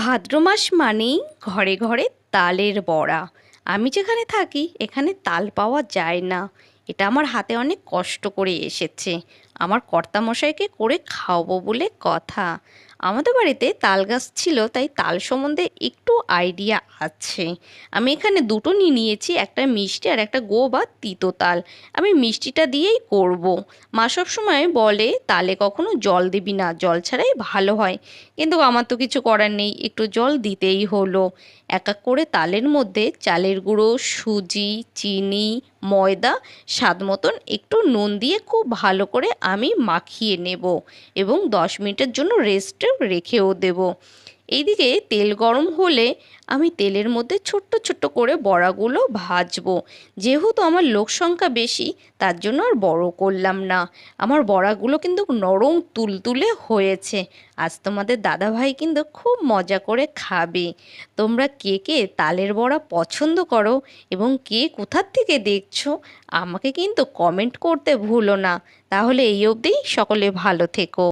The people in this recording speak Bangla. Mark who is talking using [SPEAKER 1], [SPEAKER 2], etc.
[SPEAKER 1] ভাদ্র মাস মানেই ঘরে ঘরে তালের বড়া। আমি যেখানে থাকি এখানে তাল পাওয়া যায় না। এটা আমার হাতে অনেক কষ্ট করে এসেছে। আমার কর্তামশাইকে করে খাওয়াবো বলে কথা। আমাদের বাড়িতে তাল গাছ ছিল, তাই তাল সম্বন্ধে একটু আইডিয়া আছে। আমি এখানে দুটো নিয়ে নিয়েছি, একটা মিষ্টি আর একটা গো বা তিতো তাল। আমি মিষ্টিটা দিয়েই করব। মা সবসময় বলে তালে কখনো জল দিবি না, জল ছাড়াই ভালো হয়। কিন্তু আমার তো কিছু করার নেই, একটু জল দিতেই হলো। এক এক করে তালের মধ্যে চালের গুঁড়ো, সুজি, চিনি, ময়দা, স্বাদ মতন একটু নুন দিয়ে খুব ভালো করে আমি মাখিয়ে নেব এবং 10 মিনিটের জন্য রেস্টে রেখেও দেব। এইদিকে তেল গরম হলে আমি তেলের মধ্যে ছোট্ট ছোট্ট করে বড়াগুলো ভাজবো। যেহেতু আমার লোক সংখ্যা বেশি, তার জন্য আর বড় করলাম না। আমার বড়াগুলো কিন্তু নরম তুলতুলে হয়েছে। আজ তোমাদের দাদাভাই কিন্তু খুব মজা করে খাবে। তোমরা কে কে তালের বড়া পছন্দ করো এবং কে কোথার থেকে দেখছো, আমাকে কিন্তু কমেন্ট করতে ভুলো না। তাহলে এই অবধি, সকলে ভালো থেকো।